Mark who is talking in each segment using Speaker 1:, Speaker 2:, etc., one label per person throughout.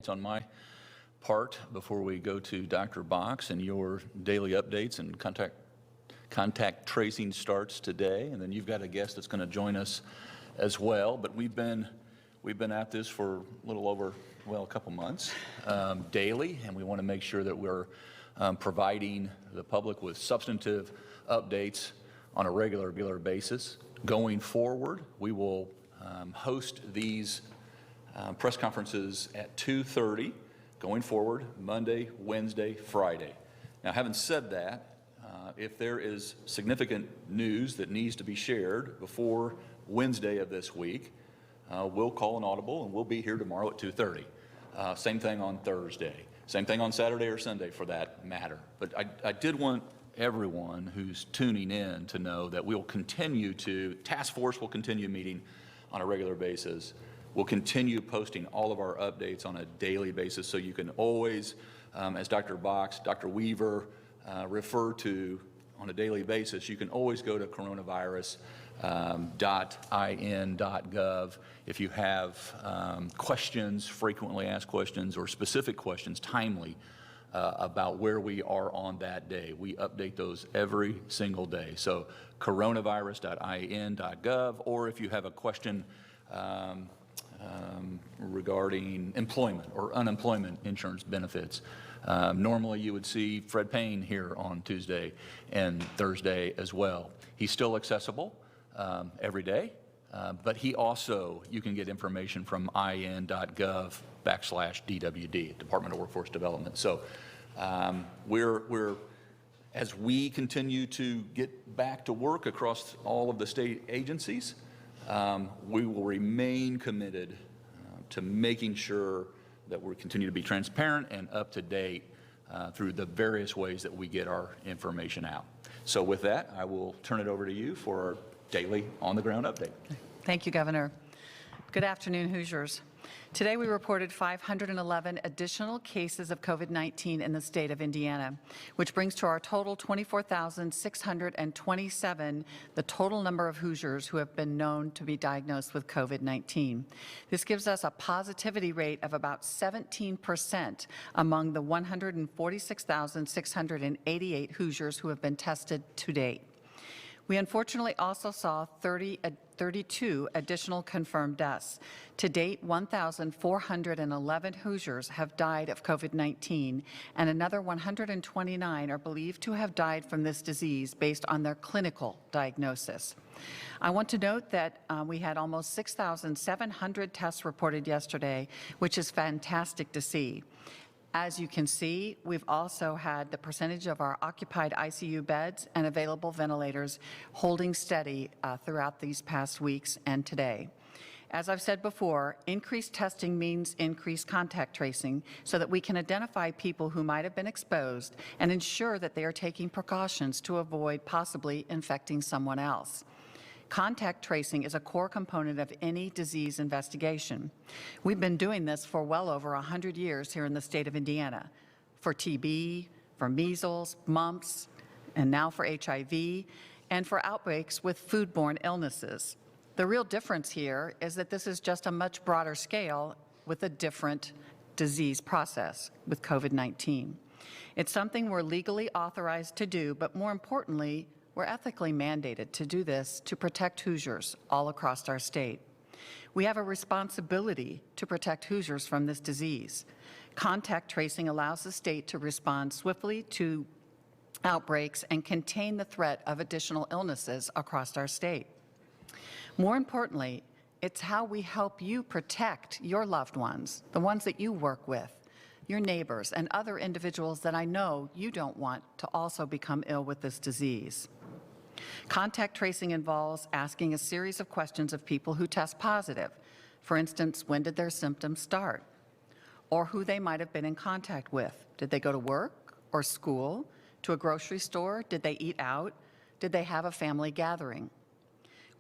Speaker 1: On my part before we go to Dr. Box and your daily updates and contact tracing starts today, and then you've got a guest that's going to join us as well. But we've been at this for a little over, well, a couple months daily, and we want to make sure that we're providing the public with substantive updates on a regular basis. Going forward, we will host these press conferences at 2:30 going forward, Monday, Wednesday, Friday. Now, having said that, if there is significant news that needs to be shared before Wednesday of this week, we'll call an audible and we'll be here tomorrow at 2:30. Same thing on Thursday. Same thing on Saturday or Sunday for that matter. But I did want everyone who's tuning in to know that task force will continue meeting on a regular basis. We'll continue posting all of our updates on a daily basis, so you can always, as Dr. Box, Dr. Weaver refer to on a daily basis, you can always go to coronavirus.in.gov if you have questions, frequently asked questions, or specific questions, timely, about where we are on that day. We update those every single day. So coronavirus.in.gov, or if you have a question regarding employment or unemployment insurance benefits. Normally you would see Fred Payne here on Tuesday and Thursday as well. He's still accessible every day, but you can get information from in.gov/DWD, Department of Workforce Development. So as we continue to get back to work across all of the state agencies, we will remain committed to making sure that we continue to be transparent and up to date through the various ways that we get our information out. So with that, I will turn it over to you for our daily on-the-ground update.
Speaker 2: Thank you, Governor. Good afternoon, Hoosiers. Today we reported 511 additional cases of COVID-19 in the state of Indiana, which brings to our total 24,627 the total number of Hoosiers who have been known to be diagnosed with COVID-19. This gives us a positivity rate of about 17% among the 146,688 Hoosiers who have been tested to date. We unfortunately also saw 32 additional confirmed deaths. To date, 1,411 Hoosiers have died of COVID-19, and another 129 are believed to have died from this disease based on their clinical diagnosis. I want to note that we had almost 6,700 tests reported yesterday, which is fantastic to see. As you can see, we've also had the percentage of our occupied ICU beds and available ventilators holding steady throughout these past weeks and today. As I've said before, increased testing means increased contact tracing so that we can identify people who might have been exposed and ensure that they are taking precautions to avoid possibly infecting someone else. Contact tracing is a core component of any disease investigation. We've been doing this for well over 100 years here in the state of Indiana, for TB, for measles, mumps, and now for HIV, and for outbreaks with foodborne illnesses. The real difference here is that this is just a much broader scale with a different disease process with COVID-19. It's something we're legally authorized to do, but more importantly, we're ethically mandated to do this to protect Hoosiers all across our state. We have a responsibility to protect Hoosiers from this disease. Contact tracing allows the state to respond swiftly to outbreaks and contain the threat of additional illnesses across our state. More importantly, it's how we help you protect your loved ones, the ones that you work with, your neighbors, and other individuals that I know you don't want to also become ill with this disease. Contact tracing involves asking a series of questions of people who test positive. For instance, when did their symptoms start? Or who they might have been in contact with. Did they go to work or school, to a grocery store? Did they eat out? Did they have a family gathering?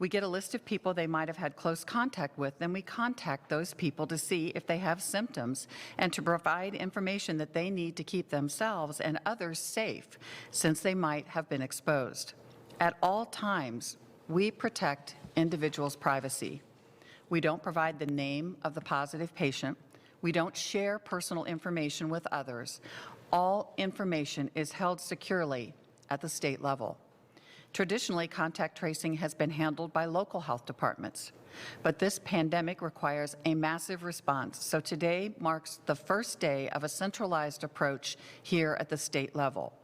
Speaker 2: We get a list of people they might have had close contact with, then we contact those people to see if they have symptoms and to provide information that they need to keep themselves and others safe, since they might have been exposed. At all times, we protect individuals' privacy. We don't provide the name of the positive patient. We don't share personal information with others. All information is held securely at the state level. Traditionally, contact tracing has been handled by local health departments, but this pandemic requires a massive response, so today marks the first day of a centralized approach here at the state level.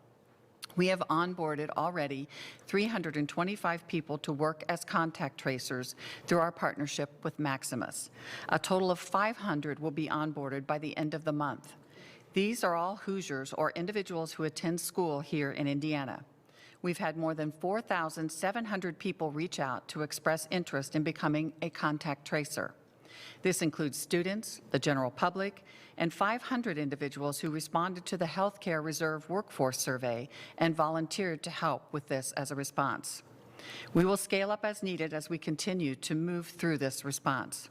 Speaker 2: We have onboarded already 325 people to work as contact tracers through our partnership with Maximus. A total of 500 will be onboarded by the end of the month. These are all Hoosiers or individuals who attend school here in Indiana. We've had more than 4,700 people reach out to express interest in becoming a contact tracer. This includes students, the general public, and 500 individuals who responded to the Healthcare Reserve Workforce Survey and volunteered to help with this as a response. We will scale up as needed as we continue to move through this response.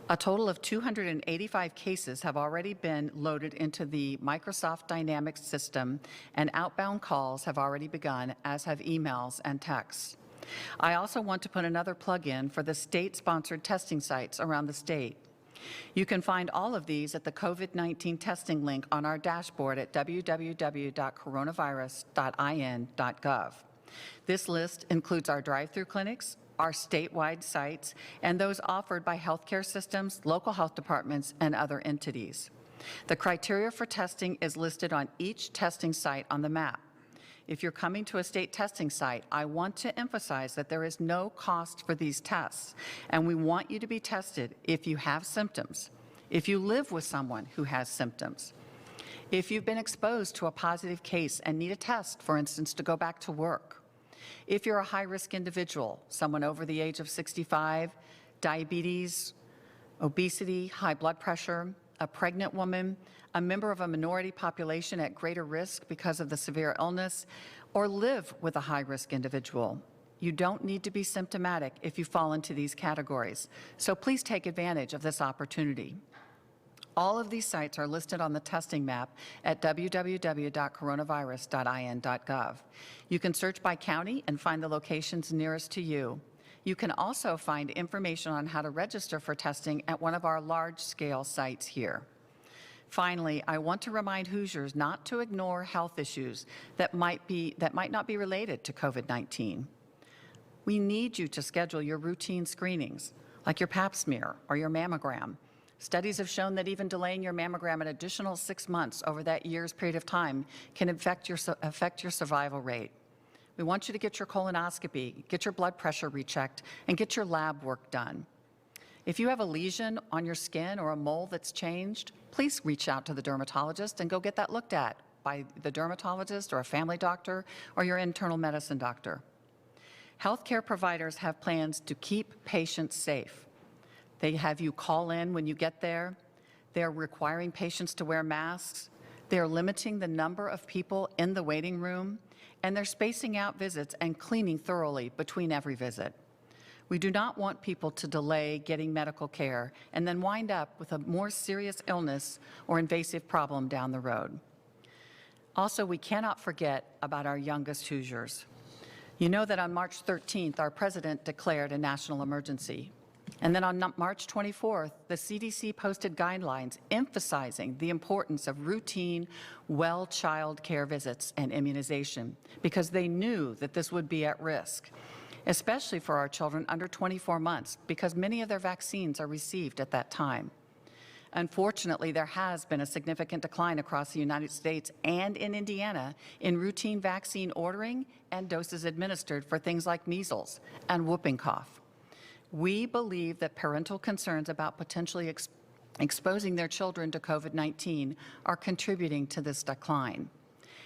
Speaker 2: A total of 285 cases have already been loaded into the Microsoft Dynamics system, and outbound calls have already begun, as have emails and texts. I also want to put another plug in for the state-sponsored testing sites around the state. You can find all of these at the COVID-19 testing link on our dashboard at www.coronavirus.in.gov. This list includes our drive-through clinics, our statewide sites, and those offered by healthcare systems, local health departments, and other entities. The criteria for testing is listed on each testing site on the map. If you're coming to a state testing site, I want to emphasize that there is no cost for these tests, and we want you to be tested if you have symptoms, if you live with someone who has symptoms, if you've been exposed to a positive case and need a test, for instance, to go back to work, if you're a high-risk individual, someone over the age of 65, diabetes, obesity, high blood pressure, a pregnant woman, a member of a minority population at greater risk because of the severe illness, or live with a high-risk individual. You don't need to be symptomatic if you fall into these categories, so please take advantage of this opportunity. All of these sites are listed on the testing map at www.coronavirus.in.gov. You can search by county and find the locations nearest to you. You can also find information on how to register for testing at one of our large-scale sites here. Finally, I want to remind Hoosiers not to ignore health issues that might not be related to COVID-19. We need you to schedule your routine screenings, like your pap smear or your mammogram. Studies have shown that even delaying your mammogram an additional 6 months over that year's period of time can affect your survival rate. We want you to get your colonoscopy, get your blood pressure rechecked, and get your lab work done. If you have a lesion on your skin or a mole that's changed, please reach out to the dermatologist and go get that looked at by the dermatologist or a family doctor or your internal medicine doctor. Healthcare providers have plans to keep patients safe. They have you call in when you get there. They're requiring patients to wear masks. They're limiting the number of people in the waiting room, and they're spacing out visits and cleaning thoroughly between every visit. We do not want people to delay getting medical care and then wind up with a more serious illness or invasive problem down the road. Also, we cannot forget about our youngest Hoosiers. You know that on March 13th, our president declared a national emergency. And then on March 24th, the CDC posted guidelines emphasizing the importance of routine, well child care visits and immunization because they knew that this would be at risk, especially for our children under 24 months because many of their vaccines are received at that time. Unfortunately, there has been a significant decline across the United States and in Indiana in routine vaccine ordering and doses administered for things like measles and whooping cough. We believe that parental concerns about potentially exposing their children to COVID-19 are contributing to this decline.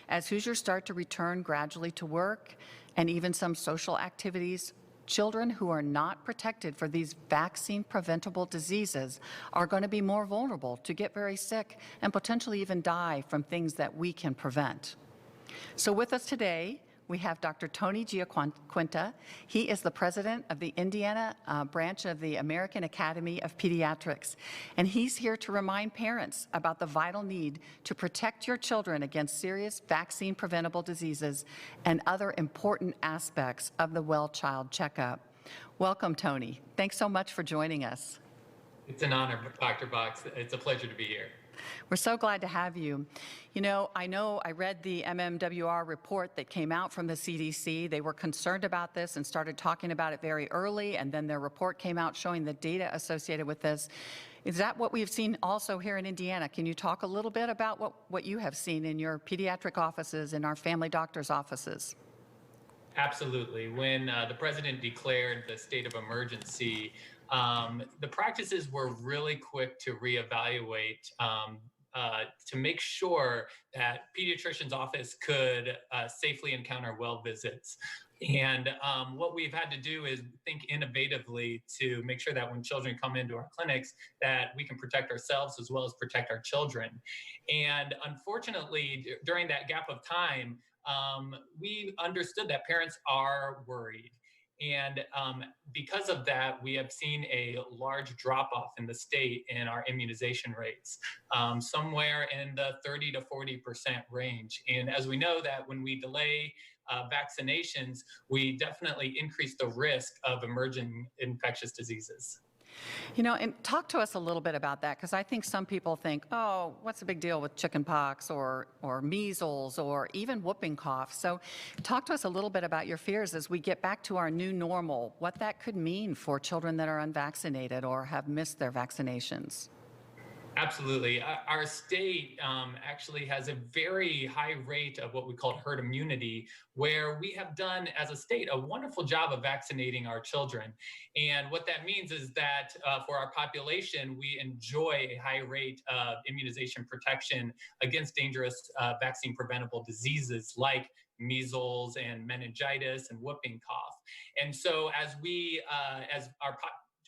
Speaker 2: As Hoosiers start to return gradually to work and even some social activities, children who are not protected for these vaccine-preventable diseases are going to be more vulnerable to get very sick and potentially even die from things that we can prevent. So with us today, we have Dr. Tony Giaquinta. He is the president of the Indiana branch of the American Academy of Pediatrics. And he's here to remind parents about the vital need to protect your children against serious vaccine-preventable diseases and other important aspects of the Well Child Checkup. Welcome, Tony. Thanks so much for joining us.
Speaker 3: It's an honor, Dr. Box. It's a pleasure to be here.
Speaker 2: We're so glad to have you. You know I read the MMWR report that came out from the CDC. They were concerned about this and started talking about it very early, and then their report came out showing the data associated with this. Is that what we've seen also here in Indiana? Can you talk a little bit about what you have seen in your pediatric offices and our family doctors' offices?
Speaker 3: Absolutely. When the president declared the state of emergency, the practices were really quick to reevaluate to make sure that pediatrician's office could safely encounter well visits. And what we've had to do is think innovatively to make sure that when children come into our clinics, that we can protect ourselves as well as protect our children. And unfortunately, during that gap of time, we understood that parents are worried. And because of that, we have seen a large drop off in the state in our immunization rates, somewhere in the 30 to 40% range. And as we know that when we delay vaccinations, we definitely increase the risk of emerging infectious diseases.
Speaker 2: You know, and talk to us a little bit about that, because I think some people think, oh, what's the big deal with chicken pox or measles or even whooping cough? So talk to us a little bit about your fears as we get back to our new normal, what that could mean for children that are unvaccinated or have missed their vaccinations.
Speaker 3: Absolutely. Our state actually has a very high rate of what we call herd immunity, where we have done as a state a wonderful job of vaccinating our children. And what that means is that for our population, we enjoy a high rate of immunization protection against dangerous vaccine preventable diseases like measles and meningitis and whooping cough. And so as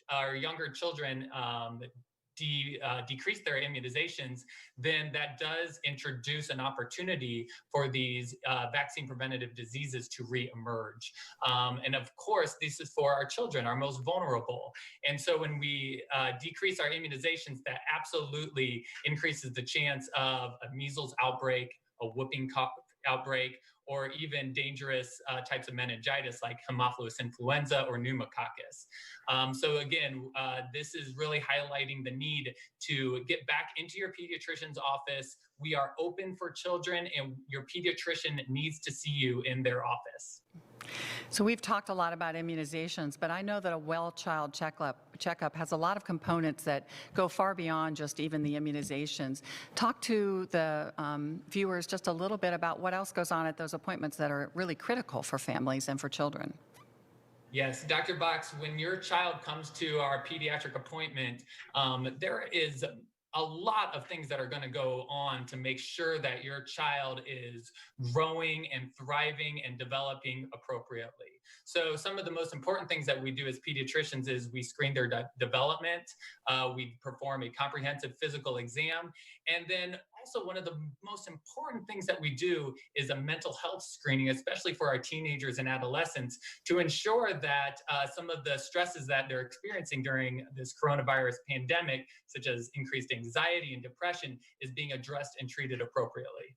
Speaker 3: our younger children decrease their immunizations, then that does introduce an opportunity for these vaccine preventative diseases to reemerge. And of course, this is for our children, our most vulnerable. And so when we decrease our immunizations, that absolutely increases the chance of a measles outbreak, a whooping cough outbreak, or even dangerous types of meningitis like Haemophilus influenza or pneumococcus. So again, this is really highlighting the need to get back into your pediatrician's office. We are open for children, and your pediatrician needs to see you in their office.
Speaker 2: So we've talked a lot about immunizations, but I know that a well child checkup has a lot of components that go far beyond just even the immunizations. Talk to the viewers just a little bit about what else goes on at those appointments that are really critical for families and for children.
Speaker 3: Yes, Dr. Box, when your child comes to our pediatric appointment, there is a lot of things that are going to go on to make sure that your child is growing and thriving and developing appropriately. So some of the most important things that we do as pediatricians is we screen their development, we perform a comprehensive physical exam, and then also one of the most important things that we do is a mental health screening, especially for our teenagers and adolescents, to ensure that some of the stresses that they're experiencing during this coronavirus pandemic, such as increased anxiety and depression, is being addressed and treated appropriately.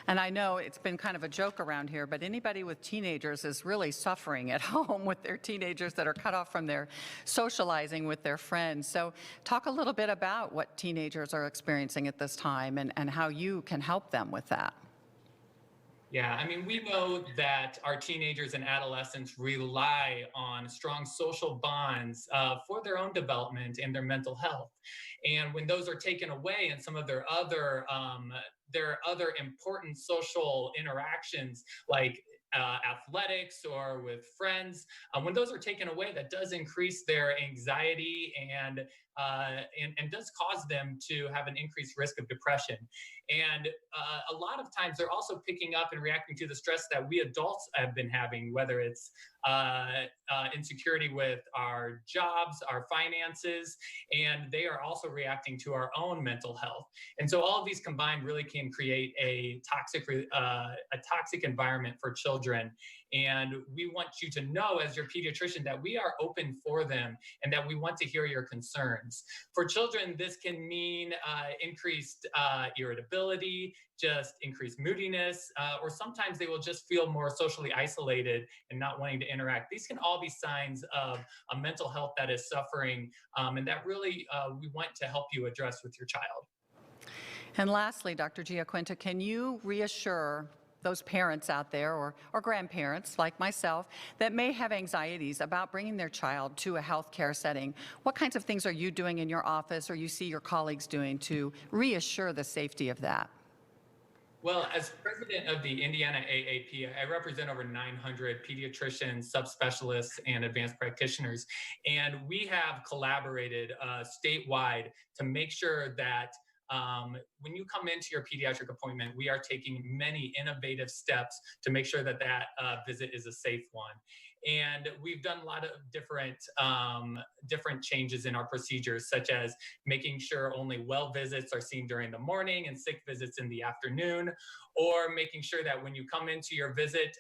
Speaker 2: And I know it's been kind of a joke around here, but anybody with teenagers is really suffering at home with their teenagers that are cut off from their socializing with their friends. So talk a little bit about what teenagers are experiencing at this time and how you can help them with that.
Speaker 3: Yeah, I mean, we know that our teenagers and adolescents rely on strong social bonds for their own development and their mental health. And when those are taken away and some of their other important social interactions like athletics or with friends, when those are taken away, that does increase their anxiety and does cause them to have an increased risk of depression. And a lot of times they're also picking up and reacting to the stress that we adults have been having, whether it's insecurity with our jobs, our finances, and they are also reacting to our own mental health. And so all of these combined really can create a toxic environment for children. And we want you to know as your pediatrician that we are open for them and that we want to hear your concerns. symptoms. For children, this can mean increased irritability, just increased moodiness, or sometimes they will just feel more socially isolated and not wanting to interact. These can all be signs of a mental health that is suffering, and that really we want to help you address with your child.
Speaker 2: And lastly, Dr. Giaquinta, can you reassure those parents out there or grandparents like myself that may have anxieties about bringing their child to a healthcare setting? What kinds of things are you doing in your office or you see your colleagues doing to reassure the safety of that?
Speaker 3: Well, as president of the Indiana AAP, I represent over 900 pediatricians, subspecialists, and advanced practitioners. And we have collaborated statewide to make sure that when you come into your pediatric appointment, we are taking many innovative steps to make sure that that visit is a safe one. And we've done a lot of different changes in our procedures, such as making sure only well visits are seen during the morning and sick visits in the afternoon, or making sure that when you come into your visit,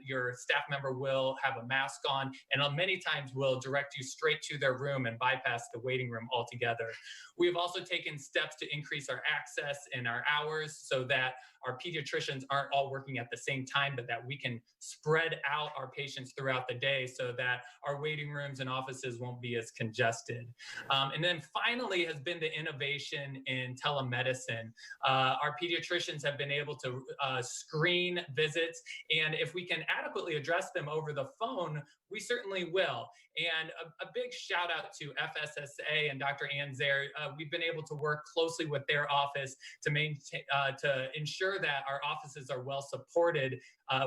Speaker 3: your staff member will have a mask on, and many times will direct you straight to their room and bypass the waiting room altogether. We have also taken steps to increase our access and our hours so that our pediatricians aren't all working at the same time, but that we can spread out our patients throughout the day so that our waiting rooms and offices won't be as congested. And then finally has been the innovation in telemedicine. Our pediatricians have been able to screen visits, and if we can adequately address them over the phone, we certainly will. And a big shout out to FSSA and Dr. Ann Zaire. We've been able to work closely with their office to ensure that our offices are well supported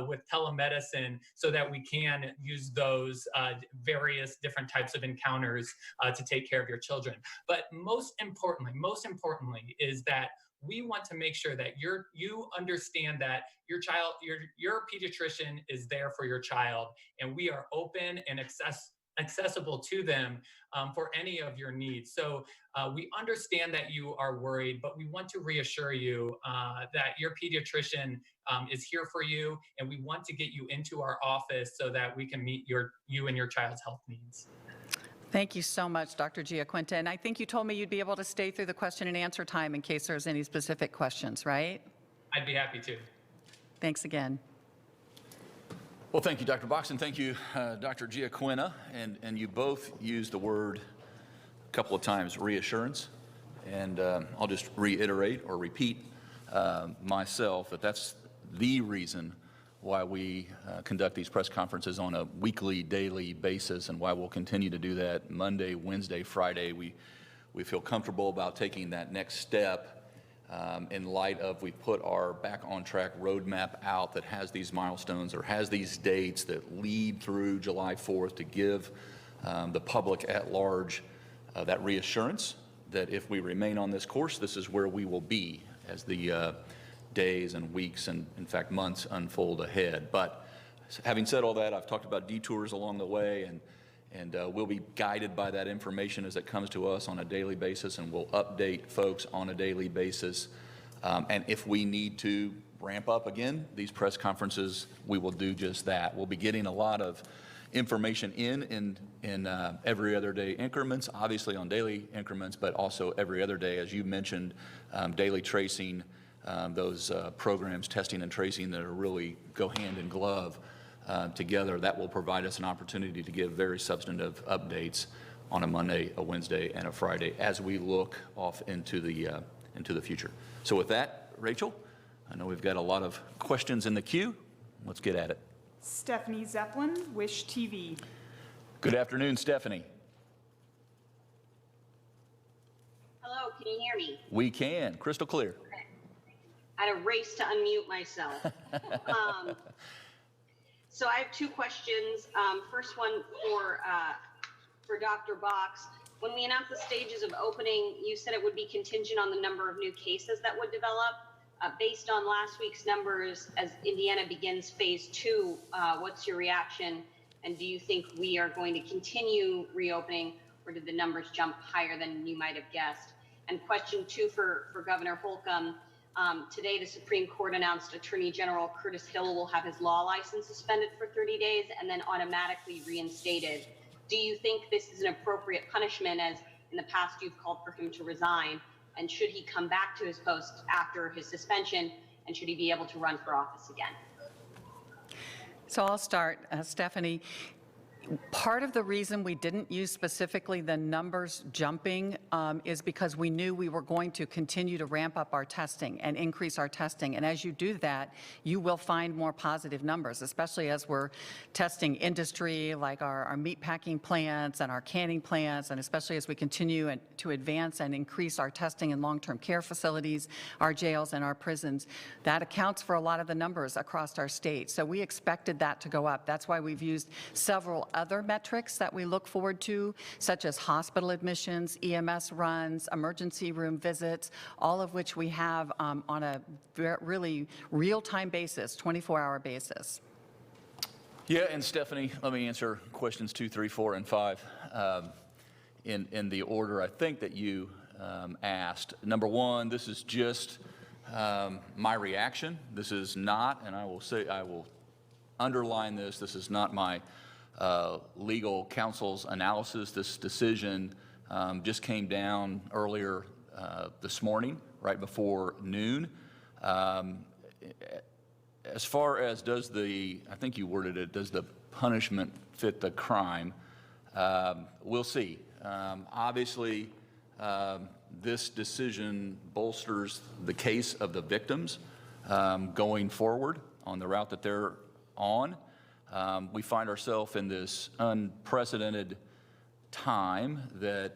Speaker 3: with telemedicine so that we can use those various different types of encounters to take care of your children. But most importantly is that we want to make sure that you understand that your pediatrician is there for your child, and we are open and accessible to them for any of your needs. So we understand that you are worried, but we want to reassure you that your pediatrician is here for you, and we want to get you into our office so that we can meet you and your child's health needs.
Speaker 2: Thank you so much, Dr. Giaquinta. And I think you told me you'd be able to stay through the question and answer time in case there's any specific questions, right?
Speaker 3: I'd be happy to.
Speaker 2: Thanks again.
Speaker 1: Well, thank you, Dr. Box, and thank you, Dr. Giaquinta. And you both used the word a couple of times, reassurance. And I'll just reiterate or repeat myself that that's the reason why we conduct these press conferences on a weekly, daily basis, and why we'll continue to do that Monday, Wednesday, Friday. We feel comfortable about taking that next step in light of we put our Back on Track roadmap out that has these milestones or has these dates that lead through July 4th to give the public at large that reassurance that if we remain on this course, this is where we will be as the days and weeks and, in fact, months unfold ahead. But having said all that, I've talked about detours along the way, and we'll be guided by that information as it comes to us on a daily basis, and we'll update folks on a daily basis. And if we need to ramp up again these press conferences, we will do just that. We'll be getting a lot of information in every other day increments, obviously on daily increments, but also every other day, as you mentioned, daily tracing, those programs, testing and tracing that are really go hand in glove together. That will provide us an opportunity to give very substantive updates on a Monday, a Wednesday, and a Friday as we look off into the future. So with that, Rachel, I know we've got a lot of questions in the queue. Let's get at it.
Speaker 4: Stephanie Zeppelin, Wish TV.
Speaker 1: Good afternoon, Stephanie.
Speaker 5: Hello, can you hear me?
Speaker 1: We can, crystal clear.
Speaker 5: I had a race to unmute myself. So I have two questions. First one for Dr. Box. When we announced the stages of opening, you said it would be contingent on the number of new cases that would develop. Based on last week's numbers, as Indiana begins phase 2, what's your reaction? And do you think we are going to continue reopening, or did the numbers jump higher than you might have guessed? And question 2 for Governor Holcomb. Today, the Supreme Court announced Attorney General Curtis Hill will have his law license suspended for 30 days and then automatically reinstated. Do you think this is an appropriate punishment, as In the past, you've called for him to resign. And should he come back to his post after his suspension, and should he be able to run for office again?
Speaker 2: So I'll start, Stephanie. Part of the reason we didn't use specifically the numbers jumping is because we knew we were going to continue to ramp up our testing and increase our testing. And as you do that, you will find more positive numbers, especially as we're testing industry like our meat packing plants and our canning plants, and especially as we continue to advance and increase our testing in long-term care facilities, our jails, and our prisons. That accounts for a lot of the numbers across our state. So we expected that to go up. That's why we've used several other metrics that we look forward to, such as hospital admissions, EMS runs, emergency room visits, all of which we have on a really real-time basis, 24-hour basis.
Speaker 1: Yeah, and Stephanie, let me answer questions 2, 3, 4, and 5 in the order I think that you asked. Number one, this is just my reaction. This is not, and I will underline this is not my legal counsel's analysis. This decision just came down earlier this morning, right before noon. As far as I think you worded it, does the punishment fit the crime? We'll see. Obviously, this decision bolsters the case of the victims going forward on the route that they're on. We find ourselves in this unprecedented time that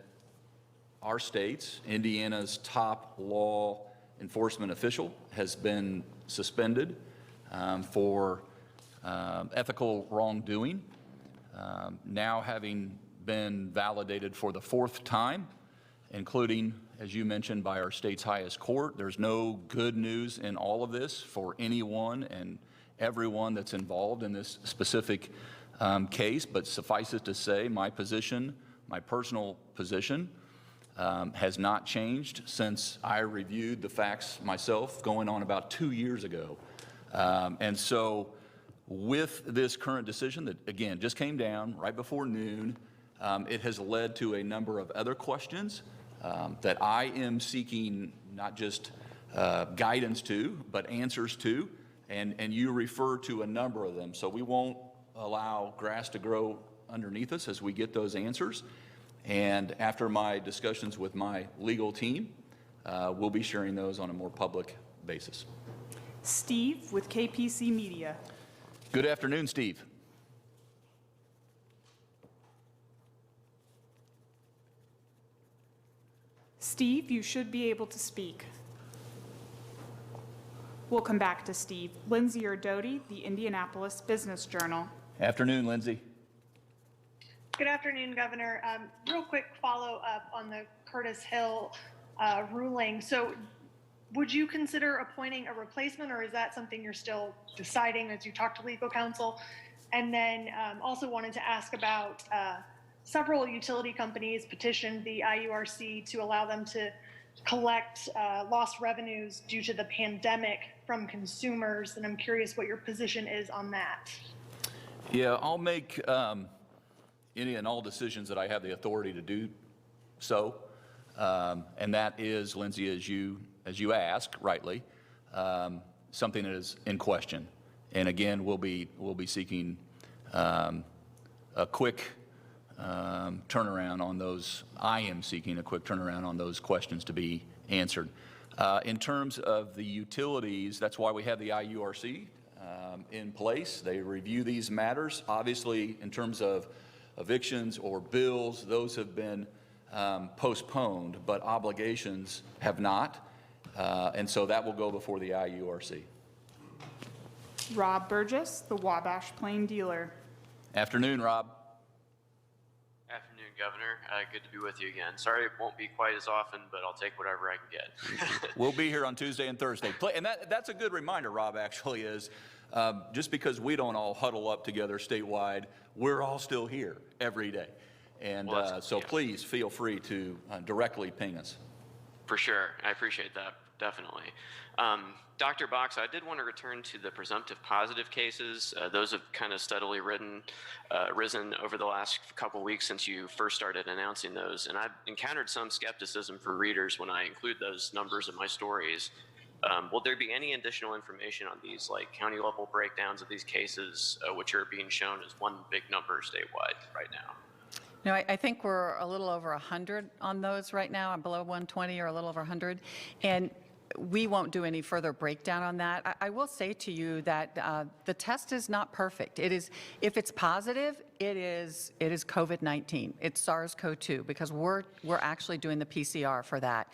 Speaker 1: our state's, Indiana's top law enforcement official has been suspended for ethical wrongdoing, now having been validated for the 4th time, including, as you mentioned, by our state's highest court. There's no good news in all of this for anyone and everyone that's involved in this specific case, but suffice it to say, my position, my personal position, has not changed since I reviewed the facts myself going on about 2 years ago. And so with this current decision that, again, just came down right before noon, it has led to a number of other questions that I am seeking not just guidance to, but answers to. And you refer to a number of them. So we won't allow grass to grow underneath us as we get those answers. And after my discussions with my legal team, we'll be sharing those on a more public basis.
Speaker 4: Steve with KPC Media.
Speaker 1: Good afternoon, Steve.
Speaker 4: Steve, you should be able to speak. We'll come back to Steve. Lindsay Erdody, the Indianapolis Business Journal.
Speaker 1: Afternoon, Lindsay.
Speaker 6: Good afternoon, Governor. Real quick follow-up on the Curtis Hill ruling. So would you consider appointing a replacement, or is that something you're still deciding as you talk to legal counsel? And then also wanted to ask about several utility companies petitioned the IURC to allow them to collect lost revenues due to the pandemic from consumers, and I'm curious what your position is on that.
Speaker 1: Yeah, I'll make any and all decisions that I have the authority to do so, and that is, Lindsay, as you ask rightly, something that is in question. And again, we'll be seeking a quick turnaround on those. I am seeking a quick turnaround on those questions to be answered. In terms of the utilities, that's why we have the IURC in place. They review these matters. Obviously, in terms of evictions or bills, those have been postponed, but obligations have not. And so that will go before the IURC.
Speaker 4: Rob Burgess, the Wabash Plain Dealer.
Speaker 1: Afternoon, Rob.
Speaker 7: Afternoon, Governor. Good to be with you again. Sorry it won't be quite as often, but I'll take whatever I can get.
Speaker 1: We'll be here on Tuesday and Thursday. And that's a good reminder, Rob, actually, is just because we don't all huddle up together statewide, we're all still here every day. And
Speaker 7: Well,
Speaker 1: so please feel free to directly ping us.
Speaker 7: For sure. I appreciate that. definitely. Dr. Box, I did want to return to the presumptive positive cases. Those have kind of steadily risen over the last couple weeks since you first started announcing those. And I've encountered some skepticism for readers when I include those numbers in my stories. Will there be any additional information on these, like county level breakdowns of these cases, which are being shown as one big number statewide right now?
Speaker 2: No, I think we're a little over 100 on those right now. I'm below 120 or a little over 100. And we won't do any further breakdown on that. I will say to you that the test is not perfect. It is, if it's positive, it is COVID-19. It's SARS-CoV-2 because we're actually doing the PCR for that.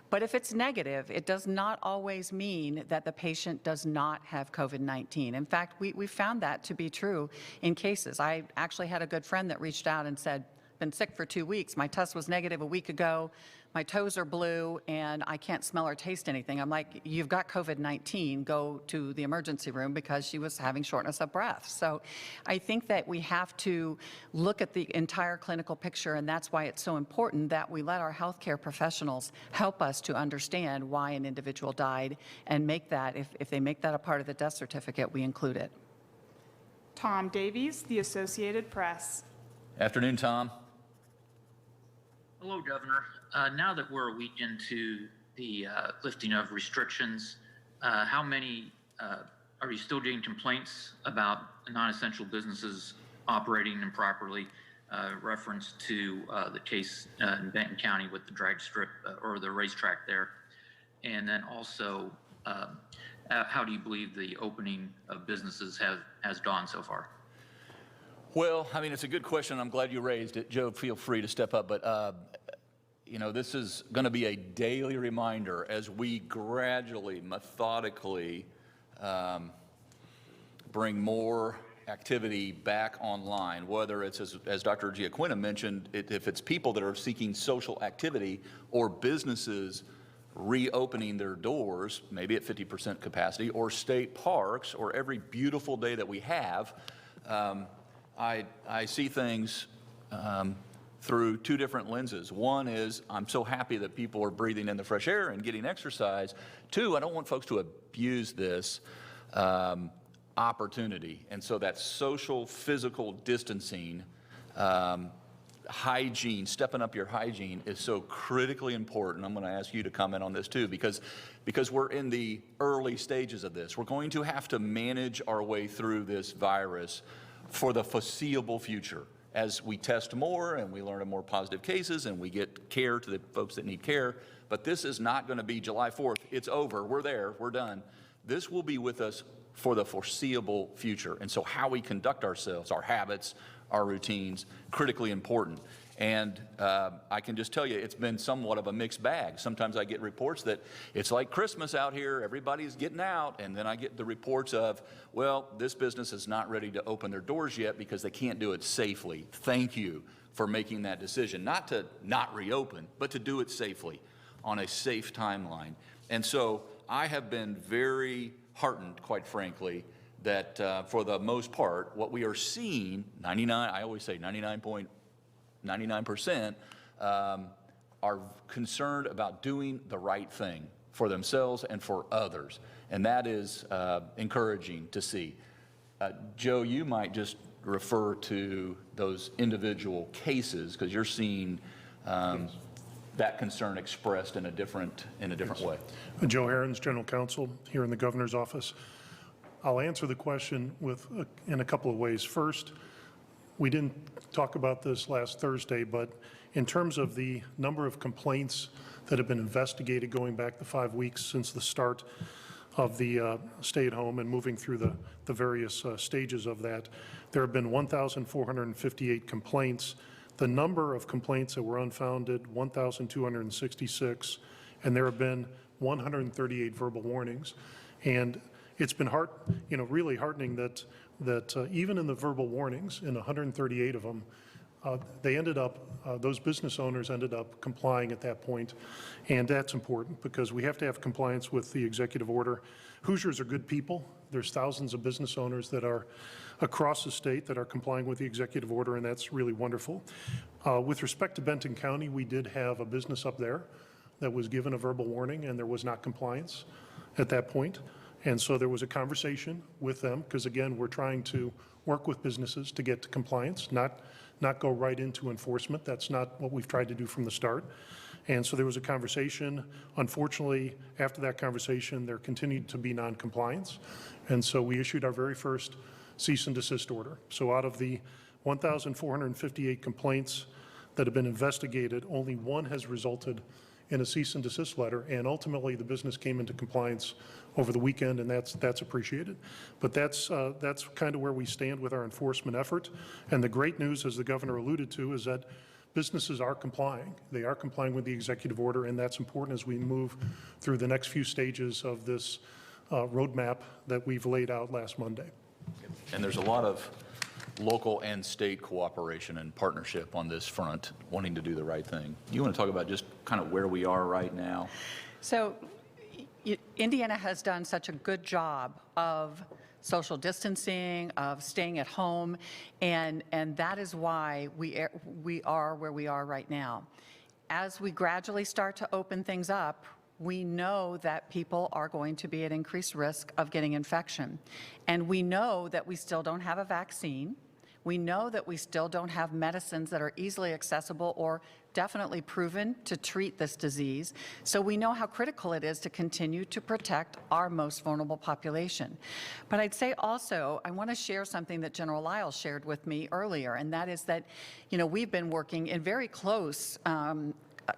Speaker 2: But if it's negative, it does not always mean that the patient does not have COVID-19. In fact, we found that to be true in cases. I actually had a good friend that reached out and said, been sick for 2 weeks. My test was negative a week ago. My toes are blue and I can't smell or taste anything. I'm like, you've got COVID-19, go to the emergency room, because she was having shortness of breath. So I think that we have to look at the entire clinical picture, and that's why it's so important that we let our healthcare professionals help us to understand why an individual died and make that, if they make that a part of the death certificate, we include it.
Speaker 4: Tom Davies, The Associated Press.
Speaker 1: Afternoon, Tom.
Speaker 8: Hello, Governor. Now that we're a week into the lifting of restrictions, how many are you still getting complaints about non-essential businesses operating improperly? Reference to the case in Benton County with the drag strip or the racetrack there, and then also how do you believe the opening of businesses has gone so far?
Speaker 1: Well, I mean, it's a good question. I'm glad you raised it. Joe, feel free to step up. But, you know, this is going to be a daily reminder as we gradually, methodically bring more activity back online, whether it's, as Dr. Giaquina mentioned, if it's people that are seeking social activity or businesses reopening their doors, maybe at 50% capacity, or state parks, or every beautiful day that we have. I see things through two different lenses. One is I'm so happy that people are breathing in the fresh air and getting exercise. Two, I don't want folks to abuse this opportunity. And so that social, physical distancing, hygiene, stepping up your hygiene is so critically important. I'm going to ask you to comment on this too, because we're in the early stages of this. We're going to have to manage our way through this virus for the foreseeable future as we test more and we learn of more positive cases and we get care to the folks that need care. But this is not going to be July 4th. It's over. We're there. We're done. This will be with us for the foreseeable future. And so how we conduct ourselves, our habits, our routines, critically important. And I can just tell you, it's been somewhat of a mixed bag. Sometimes I get reports that it's like Christmas out here, everybody's getting out, and then I get the reports of, well, this business is not ready to open their doors yet because they can't do it safely. Thank you for making that decision, not to not reopen, but to do it safely on a safe timeline. And so I have been very heartened, quite frankly, that for the most part, what we are seeing, I always say 99% are concerned about doing the right thing for themselves and for others. And that is encouraging to see. Joe, you might just refer to those individual cases because you're seeing that concern expressed in a different way.
Speaker 9: Joe Herons, General Counsel here in the Governor's Office. I'll answer the question in a couple of ways. First, we didn't talk about this last Thursday, but in terms of the number of complaints that have been investigated going back the 5 weeks since the start of the stay-at-home and moving through the various stages of that, there have been 1,458 complaints. The number of complaints that were unfounded, 1,266, and there have been 138 verbal warnings. And it's been really heartening that even in the verbal warnings, in 138 of them, those business owners ended up complying at that point. And that's important because we have to have compliance with the executive order. Hoosiers are good people. There's thousands of business owners that are across the state that are complying with the executive order, and that's really wonderful. With respect to Benton County, we did have a business up there that was given a verbal warning, and there was not compliance at that point. And so there was a conversation with them, because again, we're trying to work with businesses to get to compliance, not go right into enforcement. That's not what we've tried to do from the start. And so there was a conversation. Unfortunately, after that conversation, there continued to be non-compliance. And so we issued our very first cease and desist order. So out of the 1,458 complaints that have been investigated, only one has resulted in a cease and desist letter, and ultimately the business came into compliance over the weekend, and that's appreciated. But that's kind of where we stand with our enforcement effort. And the great news, as the governor alluded to, is that businesses are complying. They are complying with the executive order, and that's important as we move through the next few stages of this roadmap that we've laid out last Monday.
Speaker 1: And there's a lot of local and state cooperation and partnership on this front, wanting to do the right thing. You want to talk about just kind of where we are right now?
Speaker 2: So Indiana has done such a good job of social distancing, of staying at home, and that is why we are where we are right now. As we gradually start to open things up, we know that people are going to be at increased risk of getting infection. And we know that we still don't have a vaccine. We know that we still don't have medicines that are easily accessible or definitely proven to treat this disease. So we know how critical it is to continue to protect our most vulnerable population. But I'd say also, I want to share something that General Lyles shared with me earlier, and that is that, we've been working in very close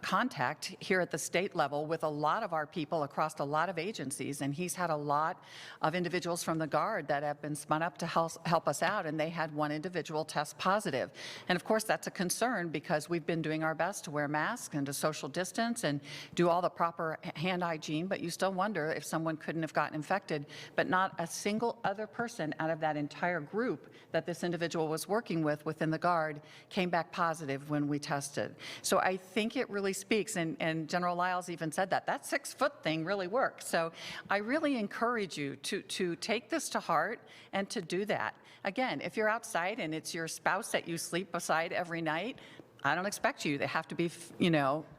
Speaker 2: contact here at the state level with a lot of our people across a lot of agencies, and he's had a lot of individuals from the Guard that have been spun up to help us out, and they had one individual test positive. And of course that's a concern, because we've been doing our best to wear masks and to social distance and do all the proper hand hygiene, but you still wonder if someone couldn't have gotten infected. But not a single other person out of that entire group that this individual was working with within the Guard came back positive when we tested. So I think it really speaks, and General Lyles even said that 6-foot thing really works. So I really encourage you to take this to heart and to do that. Again, if you're outside and it's your spouse that you sleep beside every night, I don't expect you to have to be,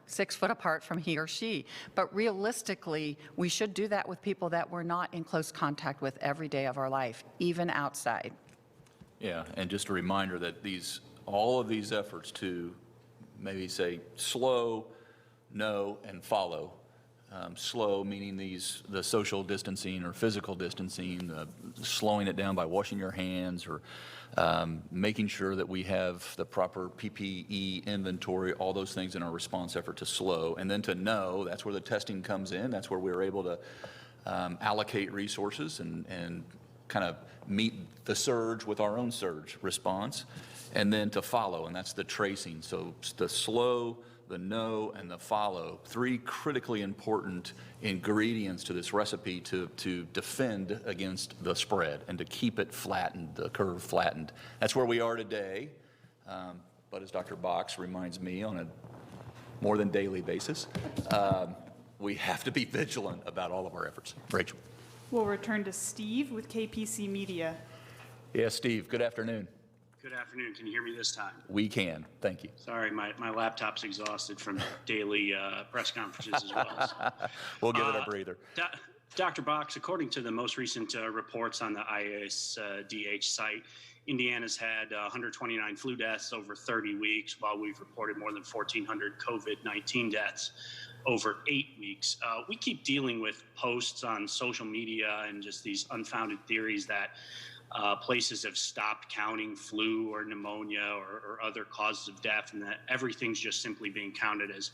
Speaker 2: 6 foot apart from he or she. But realistically, we should do that with people that we're not in close contact with every day of our life, even outside.
Speaker 1: Yeah, and just a reminder that all of these efforts to maybe say slow, know, and follow. Slow meaning the social distancing or physical distancing, slowing it down by washing your hands, or making sure that we have the proper PPE inventory, all those things in our response effort to slow. And then to know, that's where the testing comes in. That's where we're able to allocate resources and kind of meet the surge with our own surge response. And then to follow, and that's the tracing. So the slow, the know, and the follow, 3 critically important ingredients to this recipe to defend against the spread and to keep it flattened, the curve flattened. That's where we are today. But as Dr. Box reminds me on a more than daily basis, we have to be vigilant about all of our efforts. Rachel.
Speaker 4: We'll return to Steve with KPC Media.
Speaker 1: Yes, Steve, good afternoon.
Speaker 10: Good afternoon. Can you hear me this time?
Speaker 1: We can. Thank you.
Speaker 10: Sorry, my laptop's exhausted from daily press conferences as well. So.
Speaker 1: We'll give it a breather.
Speaker 10: Dr. Box, according to the most recent reports on the ISDH site, Indiana's had 129 flu deaths over 30 weeks, while we've reported more than 1,400 COVID-19 deaths over 8 weeks. We keep dealing with posts on social media and just these unfounded theories that places have stopped counting flu or pneumonia or other causes of death, and that everything's just simply being counted as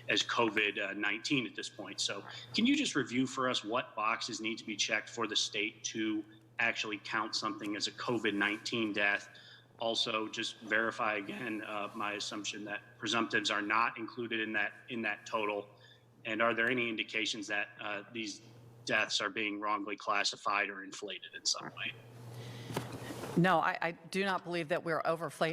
Speaker 10: COVID-19 at this point. So can you just review for us what boxes need to be checked for the state to actually count something as a COVID-19 death? Also, just verify again my assumption that presumptives are not included in that total. And are there any indications that these deaths are being wrongly classified or inflated in some way?
Speaker 2: No, I do not believe that we're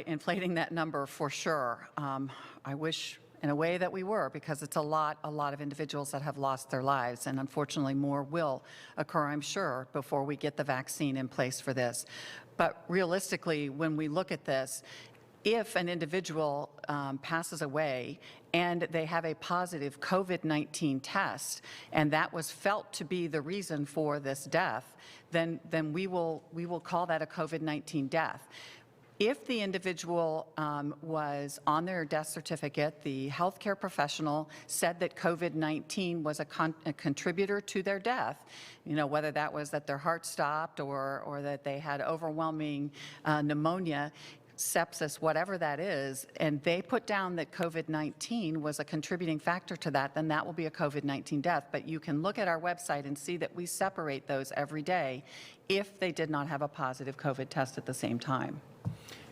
Speaker 2: inflating that number for sure. I wish in a way that we were, because it's a lot of individuals that have lost their lives, and unfortunately more will occur, I'm sure, before we get the vaccine in place for this. But realistically, when we look at this, if an individual passes away and they have a positive COVID-19 test, and that was felt to be the reason for this death, then we will call that a COVID-19 death. If the individual was on their death certificate, the healthcare professional said that COVID-19 was a contributor to their death, whether that was that their heart stopped or that they had overwhelming pneumonia, sepsis, whatever that is, and they put down that COVID-19 was a contributing factor to that, then that will be a COVID-19 death. But you can look at our website and see that we separate those every day if they did not have a positive COVID test at the same time.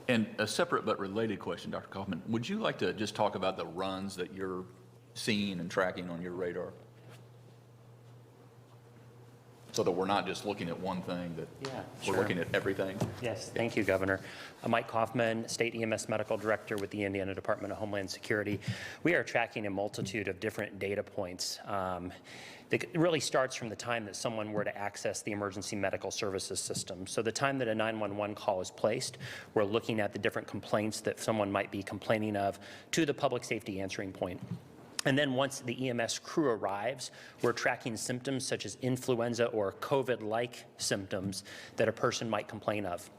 Speaker 1: And a separate but related question, Dr. Kaufman, would you like to just talk about the runs that you're seeing and tracking on your radar? So that we're not just looking at one thing, that we're looking at everything?
Speaker 11: Yes, thank you, Governor. I'm Mike Kaufman, State EMS Medical Director with the Indiana Department of Homeland Security. We are tracking a multitude of different data points. It really starts from the time that someone were to access the emergency medical services system. So the time that a 911 call is placed, we're looking at the different complaints that someone might be complaining of to the public safety answering point. And then once the EMS crew arrives, we're tracking symptoms such as influenza or COVID-like symptoms that a person might complain of.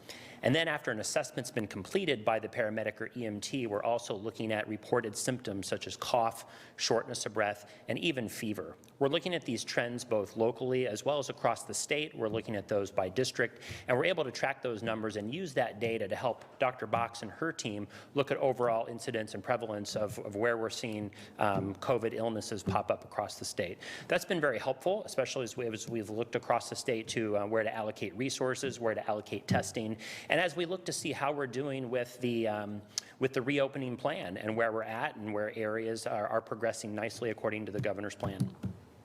Speaker 11: And then after an assessment's been completed by the paramedic or EMT, we're also looking at reported symptoms such as cough, shortness of breath, and even fever. We're looking at these trends both locally as well as across the state. We're looking at those by district, and we're able to track those numbers and use that data to help Dr. Box and her team look at overall incidence and prevalence of where we're seeing COVID illnesses pop up across the state. That's been very helpful, especially as we've looked across the state to where to allocate resources, where to allocate testing, and as we look to see how we're doing with the reopening plan and where we're at and where areas are progressing nicely according to the governor's plan.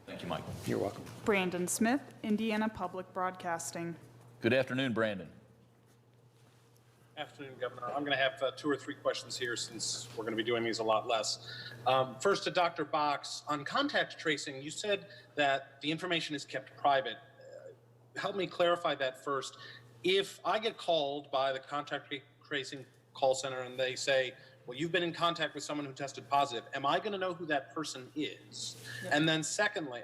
Speaker 1: Thank you, Mike.
Speaker 11: You're welcome.
Speaker 4: Brandon Smith, Indiana Public Broadcasting.
Speaker 1: Good afternoon, Brandon.
Speaker 12: Afternoon, Governor. I'm going to have 2 or 3 questions here since we're going to be doing these a lot less. First to Dr. Box, on contact tracing, you said that the information is kept private. Help me clarify that first. If I get called by the contact tracing call center and they say, well, you've been in contact with someone who tested positive, am I going to know who that person is? Yeah. And then secondly,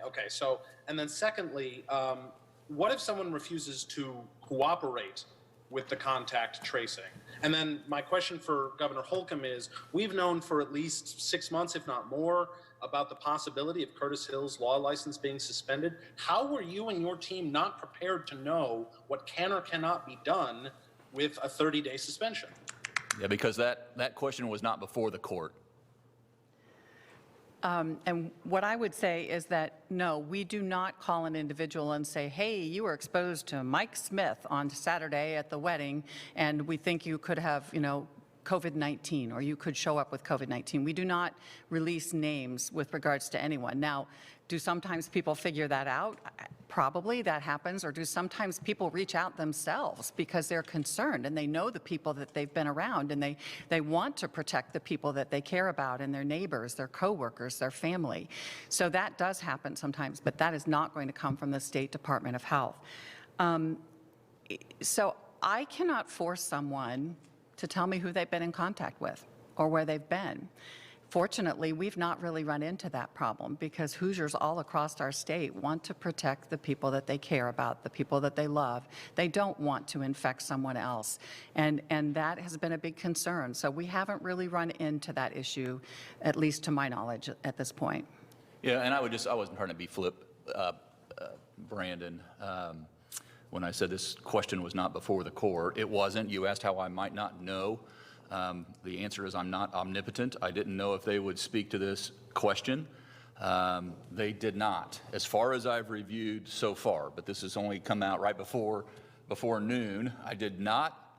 Speaker 12: what if someone refuses to cooperate with the contact tracing? And then my question for Governor Holcomb is, we've known for at least 6 months, if not more, about the possibility of Curtis Hill's law license being suspended. How were you and your team not prepared to know what can or cannot be done with a 30-day suspension?
Speaker 1: Yeah, because that question was not before the court.
Speaker 2: And what I would say is that, no, we do not call an individual and say, hey, you were exposed to Mike Smith on Saturday at the wedding, and we think you could have, COVID-19, or you could show up with COVID-19. We do not release names with regards to anyone. Now, do sometimes people figure that out? Probably that happens. Or do sometimes people reach out themselves because they're concerned and they know the people that they've been around, and they want to protect the people that they care about and their neighbors, their coworkers, their family. So that does happen sometimes, but that is not going to come from the State Department of Health. So I cannot force someone to tell me who they've been in contact with or where they've been. Fortunately, we've not really run into that problem because Hoosiers all across our state want to protect the people that they care about, the people that they love. They don't want to infect someone else. And that has been a big concern. So we haven't really run into that issue, at least to my knowledge at this point.
Speaker 1: Yeah, and I wasn't trying to be flip, Brandon. When I said this question was not before the court, it wasn't. You asked how I might not know. The answer is I'm not omnipotent. I didn't know if they would speak to this question. They did not, as far as I've reviewed so far, but this has only come out right before noon. I did not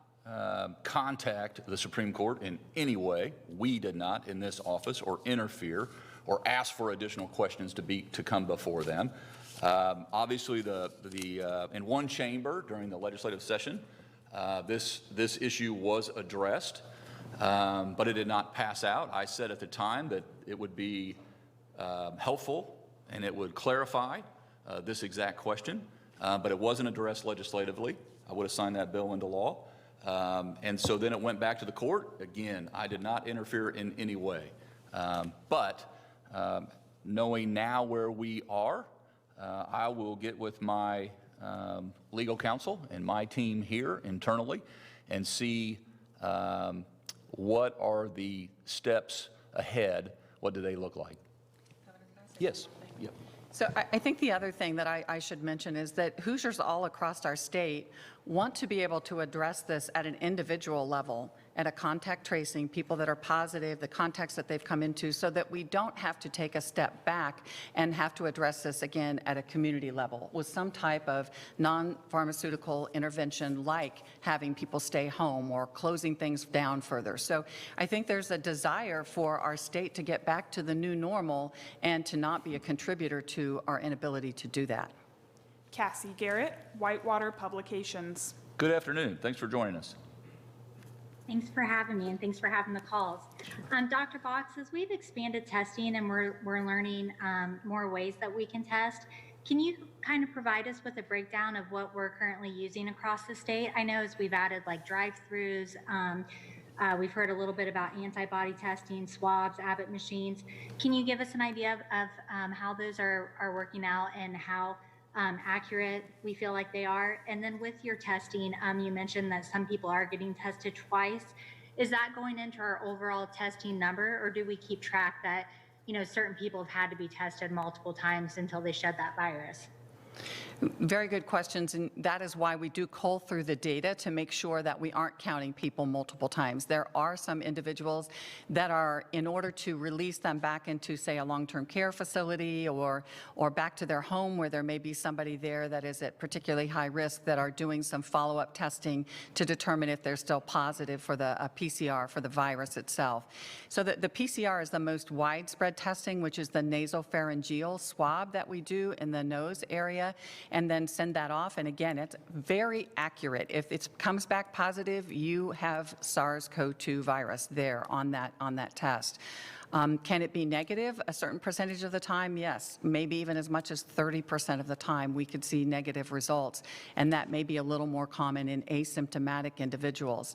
Speaker 1: contact the Supreme Court in any way. We did not in this office or interfere or ask for additional questions to come before them. Obviously, in one chamber during the legislative session, this issue was addressed, but it did not pass out. I said at the time that it would be helpful and it would clarify this exact question, but it wasn't addressed legislatively. I would have signed that bill into law. And so then it went back to the court. Again, I did not interfere in any way. Knowing now where we are, I will get with my legal counsel and my team here internally and see what are the steps ahead. What do they look like? Yes. Yep.
Speaker 2: So I think the other thing that I should mention is that Hoosiers all across our state want to be able to address this at an individual level, at a contact tracing, people that are positive, the contacts that they've come into, so that we don't have to take a step back and have to address this again at a community level with some type of non-pharmaceutical intervention, like having people stay home or closing things down further. So I think there's a desire for our state to get back to the new normal and to not be a contributor to our inability to do that.
Speaker 4: Cassie Garrett, Whitewater Publications.
Speaker 1: Good afternoon. Thanks for joining us.
Speaker 13: Thanks for having me, and thanks for having the calls. Dr. Box, as we've expanded testing and we're learning more ways that we can test, can you kind of provide us with a breakdown of what we're currently using across the state? I know as we've added like drive-throughs, we've heard a little bit about antibody testing, swabs, Abbott machines. Can you give us an idea of how those are working out and how accurate we feel like they are? And then with your testing, you mentioned that some people are getting tested twice. Is that going into our overall testing number, or do we keep track that, you know, certain people have had to be tested multiple times until they shed that virus?
Speaker 2: Very good questions, and that is why we do cull through the data to make sure that we aren't counting people multiple times. There are some individuals that are, in order to release them back into, say, a long-term care facility or back to their home where there may be somebody there that is at particularly high risk, that are doing some follow-up testing to determine if they're still positive for the PCR for the virus itself. So the PCR is the most widespread testing, which is the nasopharyngeal swab that we do in the nose area, and then send that off. And again, it's very accurate. If it comes back positive, you have SARS-CoV-2 virus there on that test. Can it be negative a certain percentage of the time? Yes, maybe even as much as 30% of the time we could see negative results, and that may be a little more common in asymptomatic individuals.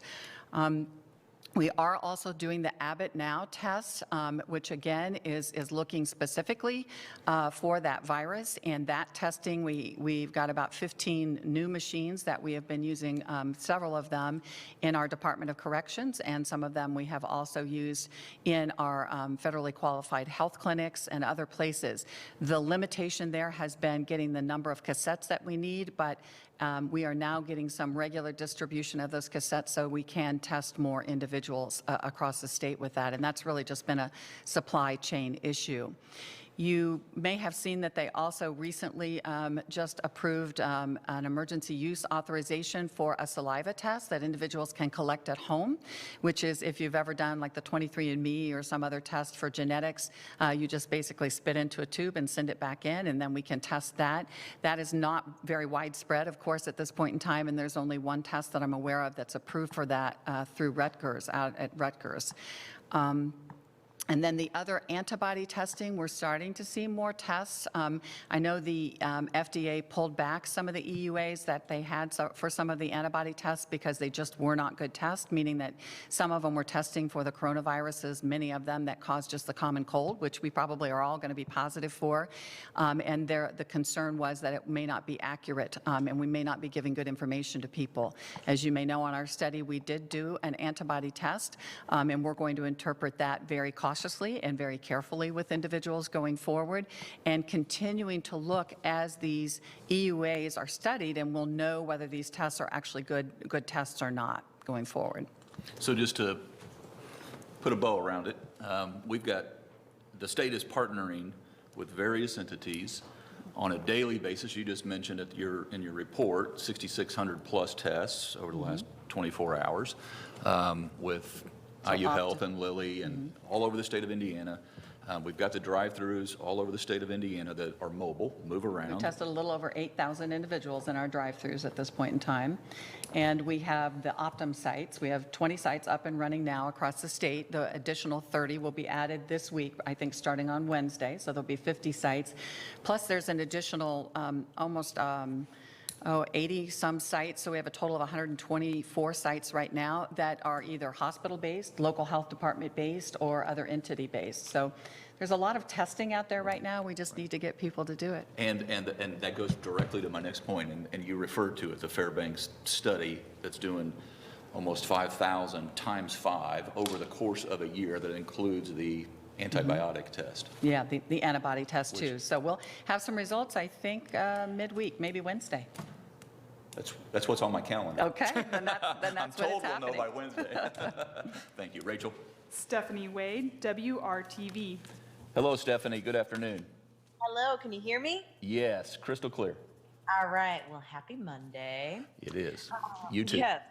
Speaker 2: We are also doing the Abbott Now test, which again is looking specifically for that virus. And that testing, we've got about 15 new machines that we have been using, several of them in our Department of Corrections, and some of them we have also used in our federally qualified health clinics and other places. The limitation there has been getting the number of cassettes that we need, but we are now getting some regular distribution of those cassettes so we can test more individuals across the state with that, and that's really just been a supply chain issue. You may have seen that they also recently just approved an emergency use authorization for a saliva test that individuals can collect at home, which is, if you've ever done like the 23andMe or some other test for genetics, you just basically spit into a tube and send it back in, and then we can test that. That is not very widespread, of course, at this point in time, and there's only one test that I'm aware of that's approved for that through Rutgers, out at Rutgers. And then the other antibody testing, we're starting to see more tests. I know the FDA pulled back some of the EUAs that they had for some of the antibody tests because they just were not good tests, meaning that some of them were testing for the coronaviruses, many of them that cause just the common cold, which we probably are all going to be positive for. And the concern was that it may not be accurate, and we may not be giving good information to people. As you may know, on our study, we did do an antibody test, and we're going to interpret that very cautiously and very carefully with individuals going forward, and continuing to look as these EUAs are studied, and we'll know whether these tests are actually good tests or not going forward.
Speaker 1: So just to put a bow around it, the state is partnering with various entities on a daily basis. You just mentioned in your report, 6,600 plus tests over the last 24 hours with IU Health and Lilly and all over the state of Indiana. We've got the drive-throughs all over the state of Indiana that are mobile, move around.
Speaker 2: We tested a little over 8,000 individuals in our drive-throughs at this point in time. And we have the Optum sites. We have 20 sites up and running now across the state. The additional 30 will be added this week, I think starting on Wednesday. So there'll be 50 sites. Plus there's an additional almost 80-some sites. So we have a total of 124 sites right now that are either hospital-based, local health department-based, or other entity-based. So there's a lot of testing out there right now. We just need to get people to do it.
Speaker 1: And that goes directly to my next point, and you referred to it, the Fairbanks study that's doing almost 5,000 times 5 over the course of a year that includes the antibiotic test.
Speaker 2: Yeah, the antibody test too. So we'll have some results, I think, midweek, maybe Wednesday.
Speaker 1: That's what's on my calendar.
Speaker 2: Okay, then that's
Speaker 1: I'm
Speaker 2: when it's
Speaker 1: told we'll
Speaker 2: happening.
Speaker 1: know by Wednesday. Thank you. Rachel?
Speaker 4: Stephanie Wade, WRTV.
Speaker 1: Hello, Stephanie. Good afternoon.
Speaker 14: Hello, can you hear me?
Speaker 1: Yes, crystal clear.
Speaker 14: All right, well, happy Monday.
Speaker 1: It is. You too.
Speaker 14: Yes.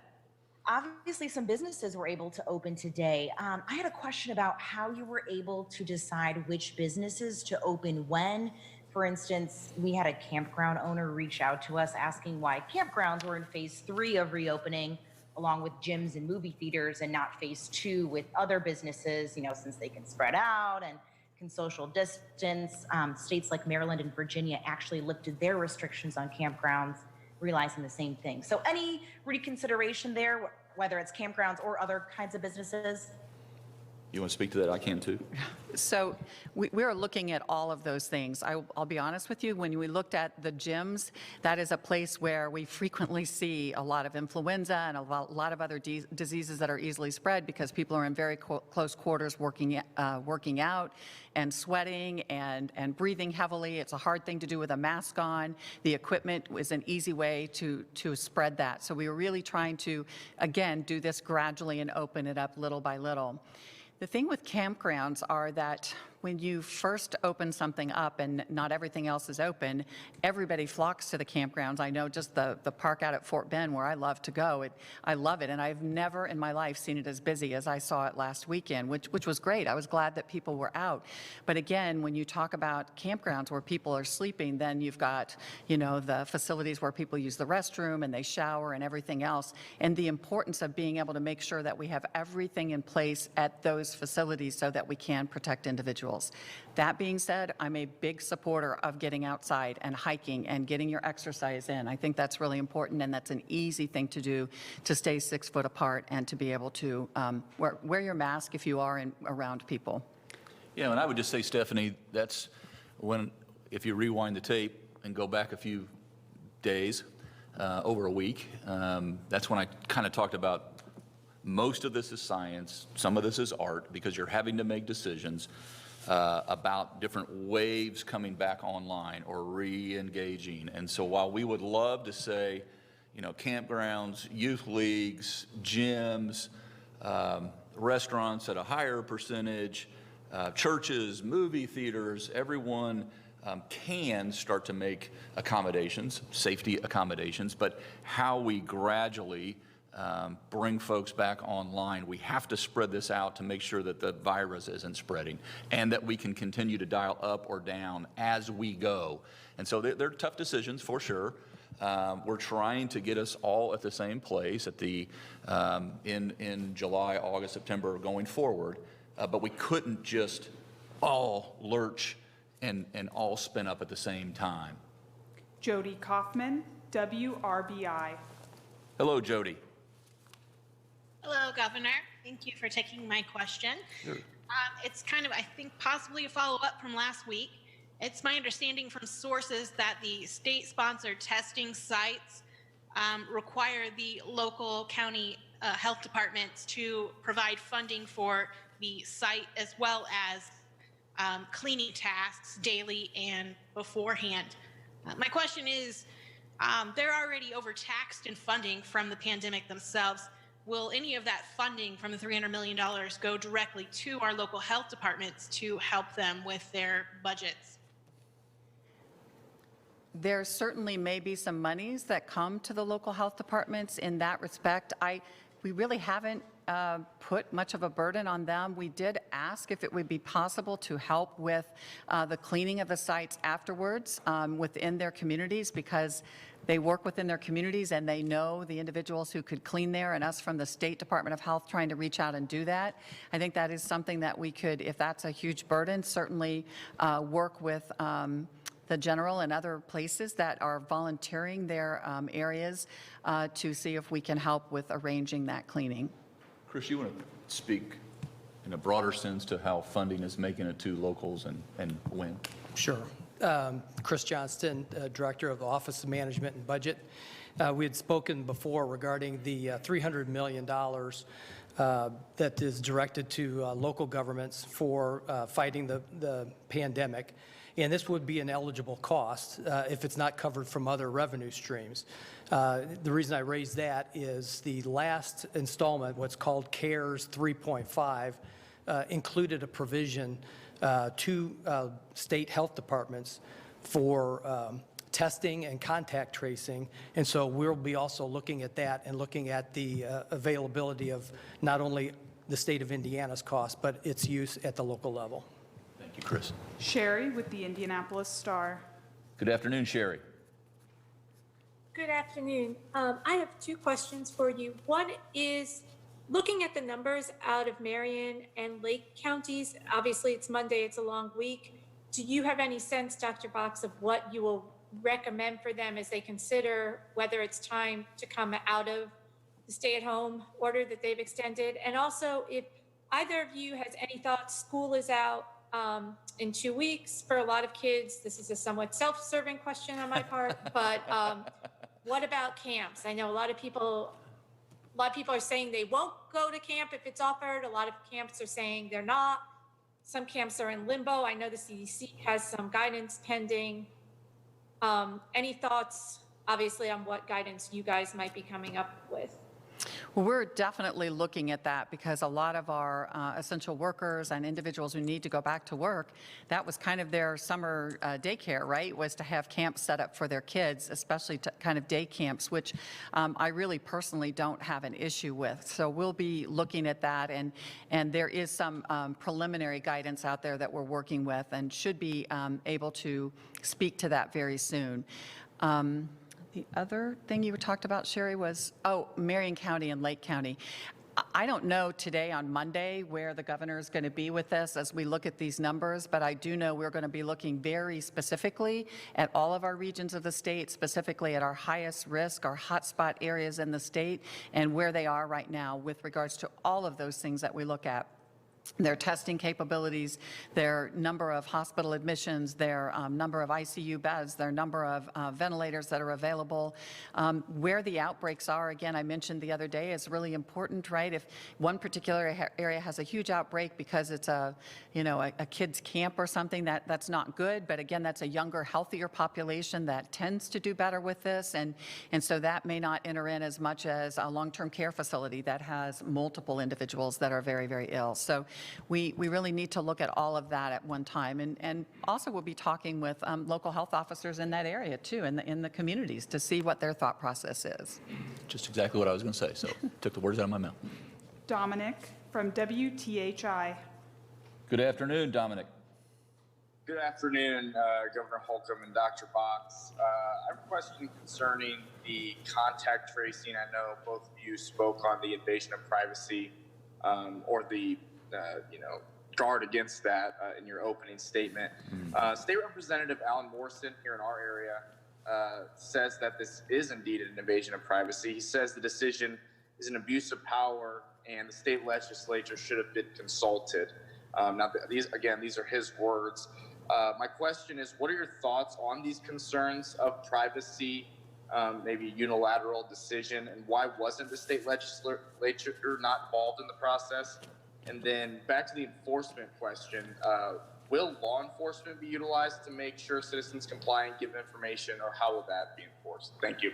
Speaker 14: Obviously, some businesses were able to open today. I had a question about how you were able to decide which businesses to open when. For instance, we had a campground owner reach out to us asking why campgrounds were in phase 3 of reopening, along with gyms and movie theaters, and not phase 2 with other businesses, since they can spread out and can social distance. States like Maryland and Virginia actually lifted their restrictions on campgrounds, realizing the same thing. So any reconsideration there, whether it's campgrounds or other kinds of businesses?
Speaker 1: You want to speak to that? I can too.
Speaker 2: So we're looking at all of those things. I'll be honest with you, when we looked at the gyms, that is a place where we frequently see a lot of influenza and a lot of other diseases that are easily spread because people are in very close quarters working out and sweating and breathing heavily. It's a hard thing to do with a mask on. The equipment is an easy way to spread that. So we were really trying to, again, do this gradually and open it up little by little. The thing with campgrounds are that when you first open something up and not everything else is open, everybody flocks to the campgrounds. I know just the park out at Fort Bend where I love to go, I love it, and I've never in my life seen it as busy as I saw it last weekend, which was great. I was glad that people were out. But again, when you talk about campgrounds where people are sleeping, then you've got, the facilities where people use the restroom and they shower and everything else, and the importance of being able to make sure that we have everything in place at those facilities so that we can protect individuals. That being said, I'm a big supporter of getting outside and hiking and getting your exercise in. I think that's really important, and that's an easy thing to do to stay 6 foot apart and to be able to wear your mask if you are around people.
Speaker 1: Yeah, and I would just say, Stephanie, that's when, if you rewind the tape and go back a few days, over a week, that's when I kind of talked about most of this is science, some of this is art, because you're having to make decisions about different waves coming back online or re-engaging. And so while we would love to say, campgrounds, youth leagues, gyms, restaurants at a higher percentage, churches, movie theaters, everyone can start to make accommodations, safety accommodations, but how we gradually bring folks back online. We have to spread this out to make sure that the virus isn't spreading and that we can continue to dial up or down as we go. And so they're tough decisions for sure. We're trying to get us all at the same place at the in July, August, September going forward, but we couldn't just all lurch and all spin up at the same time.
Speaker 4: Jody Kaufman, WRBI.
Speaker 1: Hello, Jody.
Speaker 15: Hello, Governor. Thank you for taking my question.
Speaker 1: Sure.
Speaker 15: It's kind of, I think, possibly a follow-up from last week. It's my understanding from sources that the state-sponsored testing sites require the local county health departments to provide funding for the site as well as cleaning tasks daily and beforehand. My question is, they're already overtaxed in funding from the pandemic themselves. Will any of that funding from the $300 million go directly to our local health departments to help them with their budgets?
Speaker 2: There certainly may be some monies that come to the local health departments in that respect. We really haven't put much of a burden on them. We did ask if it would be possible to help with the cleaning of the sites afterwards within their communities, because they work within their communities and they know the individuals who could clean there, and us from the State Department of Health trying to reach out and do that. I think that is something that we could, if that's a huge burden, certainly work with the General and other places that are volunteering their areas to see if we can help with arranging that cleaning.
Speaker 1: Chris, you want to speak in a broader sense to how funding is making it to locals and when?
Speaker 16: Sure. Chris Johnston, Director of the Office of Management and Budget. We had spoken before regarding the $300 million that is directed to local governments for fighting the pandemic. And this would be an eligible cost if it's not covered from other revenue streams. The reason I raise that is the last installment, what's called CARES 3.5, included a provision to state health departments for testing and contact tracing. And so we'll be also looking at that and looking at the availability of not only the state of Indiana's cost, but its use at the local level.
Speaker 1: Thank you, Chris.
Speaker 4: Sherry with the Indianapolis Star.
Speaker 1: Good afternoon, Sherry.
Speaker 17: Good afternoon. I have two questions for you. One is looking at the numbers out of Marion and Lake counties. Obviously, it's Monday, it's a long week. Do you have any sense, Dr. Box, of what you will recommend for them as they consider whether it's time to come out of the stay-at-home order that they've extended? And also, if either of you has any thoughts, school is out in 2 weeks for a lot of kids. This is a somewhat self-serving question on my part, but what about camps? I know a lot of people are saying they won't go to camp if it's offered. A lot of camps are saying they're not. Some camps are in limbo. I know the CDC has some guidance pending. Any thoughts, obviously, on what guidance you guys might be coming up with?
Speaker 2: Well, we're definitely looking at that because a lot of our essential workers and individuals who need to go back to work, that was kind of their summer daycare, right? Was to have camps set up for their kids, especially kind of day camps, which I really personally don't have an issue with. So we'll be looking at that, and there is some preliminary guidance out there that we're working with and should be able to speak to that very soon. The other thing you talked about, Sherry, was, Marion County and Lake County. I don't know today on Monday where the governor is going to be with this as we look at these numbers, but I do know we're going to be looking very specifically at all of our regions of the state, specifically at our highest risk, our hotspot areas in the state, and where they are right now with regards to all of those things that we look at. Their testing capabilities, their number of hospital admissions, their number of ICU beds, their number of ventilators that are available, where the outbreaks are. Again, I mentioned the other day is really important, right? If one particular area has a huge outbreak because it's a kid's camp or something, that's not good. But again, that's a younger, healthier population that tends to do better with this, and so that may not enter in as much as a long-term care facility that has multiple individuals that are very, very ill. So we really need to look at all of that at one time. And also we'll be talking with local health officers in that area too, in the communities, to see what their thought process is.
Speaker 1: Just exactly what I was going to say, so took the words out of my mouth.
Speaker 4: Dominic from WTHI.
Speaker 1: Good afternoon, Dominic.
Speaker 18: Good afternoon, Governor Holcomb and Dr. Box. I have a question concerning the contact tracing. I know both of you spoke on the invasion of privacy or the guard against that in your opening statement. State Representative Alan Morrison here in our area says that this is indeed an invasion of privacy. He says the decision is an abuse of power and the state legislature should have been consulted. Now, these are his words. My question is, what are your thoughts on these concerns of privacy, maybe unilateral decision, and why wasn't the state legislature not involved in the process? And then back to the enforcement question, will law enforcement be utilized to make sure citizens comply and give information, or how will that be enforced? Thank you.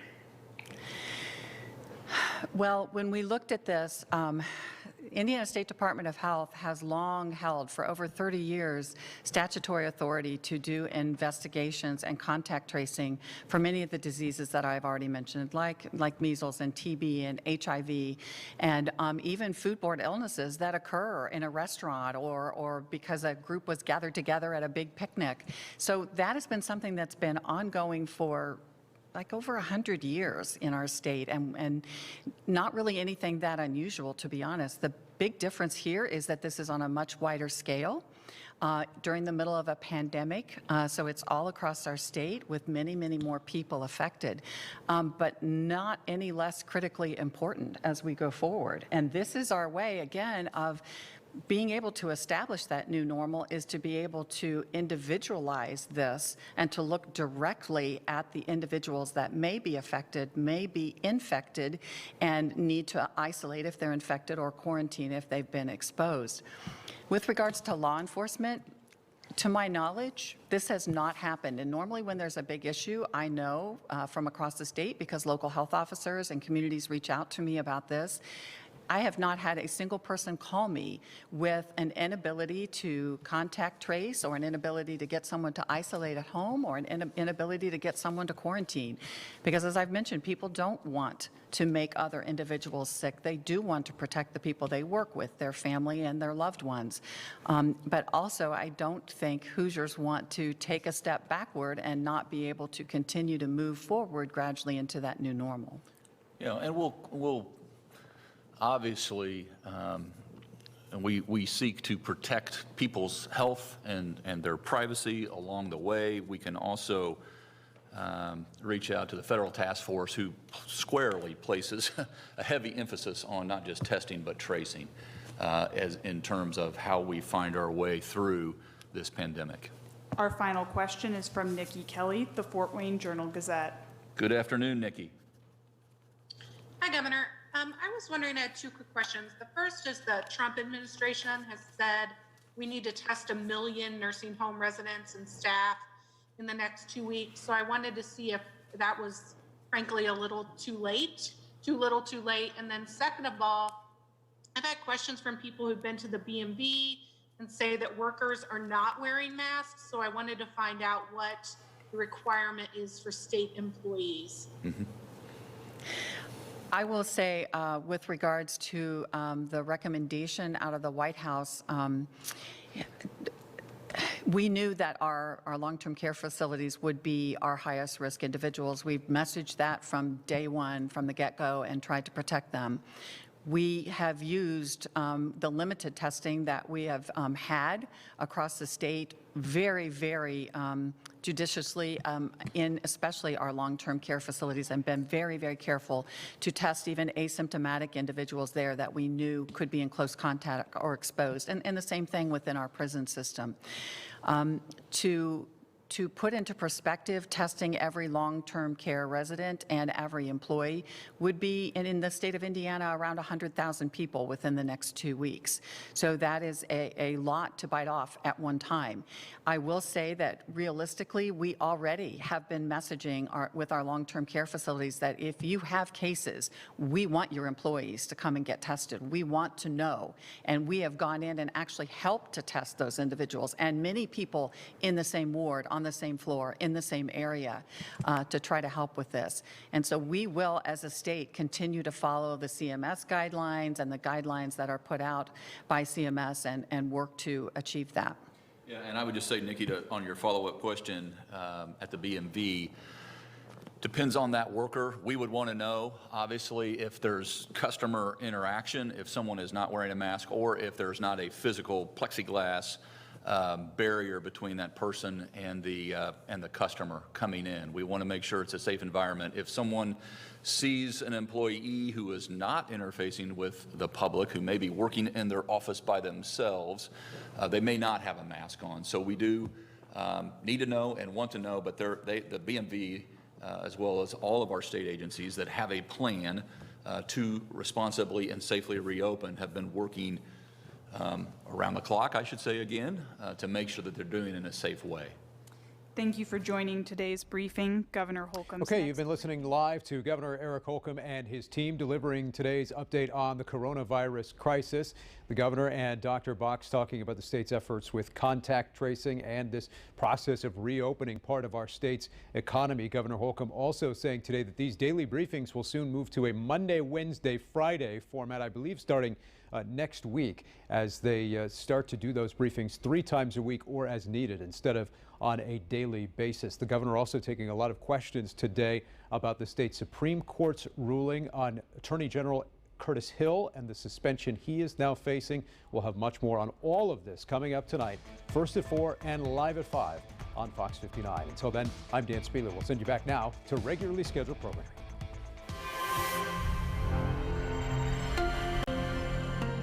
Speaker 2: Well, when we looked at this, Indiana State Department of Health has long held, for over 30 years, statutory authority to do investigations and contact tracing for many of the diseases that I've already mentioned, like measles and TB and HIV, and even foodborne illnesses that occur in a restaurant or because a group was gathered together at a big picnic. So that has been something that's been ongoing for like over 100 years in our state, and not really anything that unusual, to be honest. The big difference here is that this is on a much wider scale. during the middle of a pandemic. So it's all across our state with many, many more people affected, but not any less critically important as we go forward. And this is our way, again, of being able to establish that new normal is to be able to individualize this and to look directly at the individuals that may be affected, may be infected, and need to isolate if they're infected or quarantine if they've been exposed. With regards to law enforcement, to my knowledge, this has not happened. And normally when there's a big issue, I know from across the state because local health officers and communities reach out to me about this. I have not had a single person call me with an inability to contact trace or an inability to get someone to isolate at home or an inability to get someone to quarantine. Because as I've mentioned, people don't want to make other individuals sick. They do want to protect the people they work with, their family and their loved ones. But also, I don't think Hoosiers want to take a step backward and not be able to continue to move forward gradually into that new normal.
Speaker 1: Yeah, and we'll obviously, we seek to protect people's health and their privacy along the way. We can also reach out to the federal task force who squarely places a heavy emphasis on not just testing but tracing as in terms of how we find our way through this pandemic.
Speaker 4: Our final question is from Nikki Kelly, the Fort Wayne Journal-Gazette.
Speaker 1: Good afternoon, Nikki.
Speaker 19: Hi, Governor. I was wondering, I had two quick questions. The first is the Trump administration has said we need to test 1 million nursing home residents and staff in the next 2 weeks. So I wanted to see if that was frankly a little too late, too little too late. And then second of all, I've had questions from people who've been to the BMV and say that workers are not wearing masks. So I wanted to find out what the requirement is for state employees.
Speaker 1: Mm-hmm.
Speaker 2: I will say, with regards to the recommendation out of the White House, we knew that our long-term care facilities would be our highest risk individuals. We've messaged that from day one, from the get-go, and tried to protect them. We have used the limited testing that we have had across the state very, very judiciously in especially our long-term care facilities, and been very, very careful to test even asymptomatic individuals there that we knew could be in close contact or exposed. And the same thing within our prison system. To put into perspective, testing every long-term care resident and every employee would be, in the state of Indiana, around 100,000 people within the next 2 weeks. So that is a lot to bite off at one time. I will say that realistically, we already have been messaging with our long-term care facilities that if you have cases, we want your employees to come and get tested. We want to know. And we have gone in and actually helped to test those individuals, and many people in the same ward, on the same floor, in the same area, to try to help with this. And so we will, as a state, continue to follow the CMS guidelines and the guidelines that are put out by CMS and work to achieve that.
Speaker 1: Yeah, and I would just say, Nikki, on your follow-up question at the BMV, depends on that worker. We would want to know, obviously, if there's customer interaction, if someone is not wearing a mask, or if there's not a physical plexiglass barrier between that person and the customer coming in. We want to make sure it's a safe environment. If someone sees an employee who is not interfacing with the public, who may be working in their office by themselves, they may not have a mask on. So we do need to know and want to know, but the BMV, as well as all of our state agencies that have a plan to responsibly and safely reopen, have been working around the clock, I should say again, to make sure that they're doing it in a safe way.
Speaker 4: Thank you for joining today's briefing. Governor Holcomb.
Speaker 20: Okay, you've been listening live to Governor Eric Holcomb and his team delivering today's update on the coronavirus crisis. The governor and Dr. Box talking about the state's efforts with contact tracing and this process of reopening part of our state's economy. Governor Holcomb also saying today that these daily briefings will soon move to a Monday, Wednesday, Friday format, I believe starting next week, as they start to do those briefings 3 times a week or as needed instead of on a daily basis. The governor also taking a lot of questions today about the state Supreme Court's ruling on Attorney General Curtis Hill and the suspension he is now facing. We'll have much more on all of this coming up tonight, first at 4 and live at 5 on Fox 59. Until then, I'm Dan Spieler. We'll send you back now to regularly scheduled programming.